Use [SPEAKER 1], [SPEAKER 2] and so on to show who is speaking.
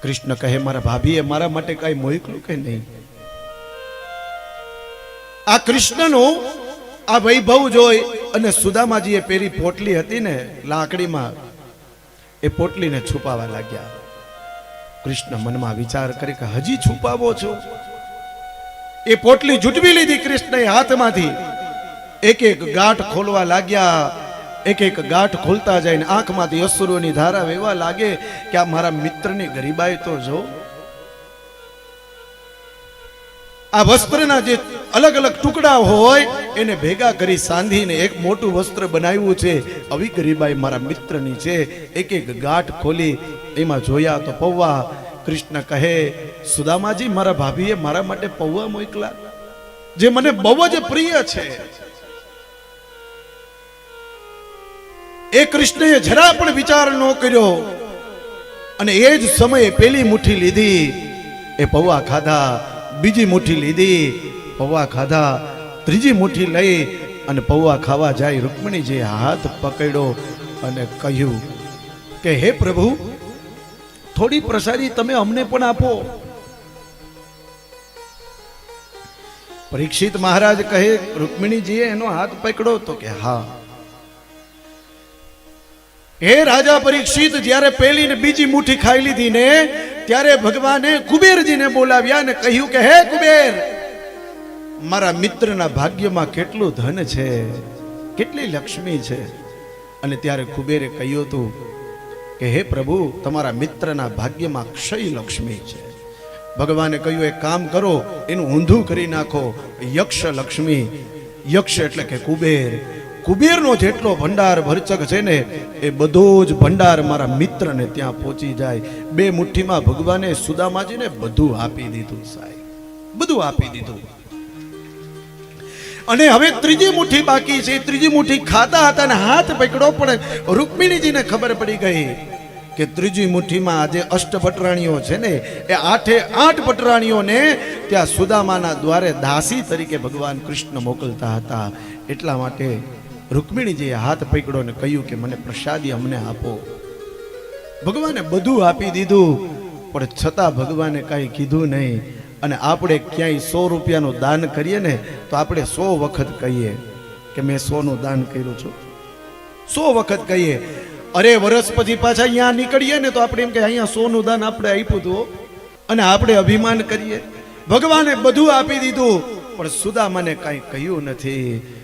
[SPEAKER 1] કૃષ્ણ કહે મારા ભાભીએ મારા માટે કઈ મોકલું કે નહીં? આ કૃષ્ણનો આ વૈભવ જોઈ અને સુદામાજીએ પેરી પોટલી હતી ને લાકડીમાં, એ પોટલીને છુપાવા લાગ્યા. કૃષ્ણ મનમાં વિચાર કરે કે હજી છુપાવો છો? એ પોટલી જુટવી લીધી કૃષ્ણએ હાથમાંથી. એક એક ગાંઠ ખોલવા લાગ્યા. એક એક ગાંઠ ખોલતા જઈને આંખમાંથી અશ્રુની ધારા વહેવા લાગે કે આ મારા મિત્રની ગરીબાઈ તો જો. આ વસ્ત્રના જે અલગ અલગ ટુકડા હોય એને ભેગા કરી સાંધીને એક મોટું વસ્ત્ર બનાવ્યું છે. આવી ગરીબાઈ મારા મિત્રની છે. એક એક ગાંઠ ખોલી એમાં જોયા તો પૌવા. કૃષ્ણ કહે સુદામાજી મારા ભાભીએ મારા માટે પૌવા મોકલા, જે મને બહુ જ પ્રિય છે. એ કૃષ્ણએ જરા પણ વિચાર ન કર્યો અને એ જ સમયે પેલી મુઠ્ઠી લીધી, એ પૌવા ખાધા. બીજી મુઠ્ઠી લીધી, પૌવા ખાધા. ત્રીજી મુઠ્ઠી લઈ અને પૌવા ખાવા જાય રૂકમણીજીએ હાથ પકડ્યો અને કહ્યું કે હે પ્રભુ, થોડી પ્રસાદી તમે અમને પણ આપો. પરીક્ષિત મહારાજ કહે રૂકમણીજીએ એનો હાથ પકડો તો કે હા. હે રાજા પરીક્ષિત, જ્યારે પહેલી ને બીજી મુઠ્ઠી ખાઈ લીધી ને ત્યારે ભગવાને કુબેરજીને બોલાવ્યા ને કહ્યું કે હે કુબેર, મારા મિત્રના ભાગ્યમાં કેટલું ધન છે, કેટલી લક્ષ્મી છે. અને ત્યારે કુબેરે કહ્યું હતું કે હે પ્રભુ, તમારા મિત્રના ભાગ્યમાં ક્ષય લક્ષ્મી છે. ભગવાને કહ્યું એક કામ કરો, એનું ઊંધું કરી નાખો, યક્ષ લક્ષ્મી. યક્ષ એટલે કે કુબેર. કુબેરનો જેટલો ભંડાર ભરચક છે ને એ બધો જ ભંડાર મારા મિત્રને ત્યાં પહોંચી જાય. બે મુઠ્ઠીમાં ભગવાને સુદામાજીને બધું આપી દીધું. સાહેબ બધું આપી દીધું. અને હવે ત્રીજી મુઠ્ઠી બાકી છે. ત્રીજી મુઠ્ઠી ખાતા હતા અને હાથ પકડો, પણ રૂકમિણીજીને ખબર પડી ગઈ કે ત્રીજી મુઠ્ઠીમાં આજે અષ્ટભટરાણીઓ છે ને એ 8 ભટરાણીઓને ત્યાં સુદામાના દ્વારે દાસી તરીકે ભગવાન કૃષ્ણ મોકલતા હતા. એટલા માટે રૂકમિણીજીએ હાથ પકડ્યો ને કહ્યું કે મને પ્રસાદી અમને આપો. ભગવાને બધું આપી દીધું, પણ છતાં ભગવાને કાંઈ કીધું નહીં. અને આપણે ક્યાંય 100 રૂપિયાનું દાન કરીએ ને તો આપણે 100 વખત કહીએ કે મેં 100 નું દાન કર્યું છું. 100 વખત કહીએ. અરે વર્ષ પછી પાછા અહીંયા નીકળીએ ને તો આપણે એમ કે અહીંયા 100 નું દાન આપણે આપ્યું હતું, અને આપણે અભિમાન કરીએ. ભગવાને બધું આપી દીધું, પણ સુદામાને કાંઈ કહ્યું નથી.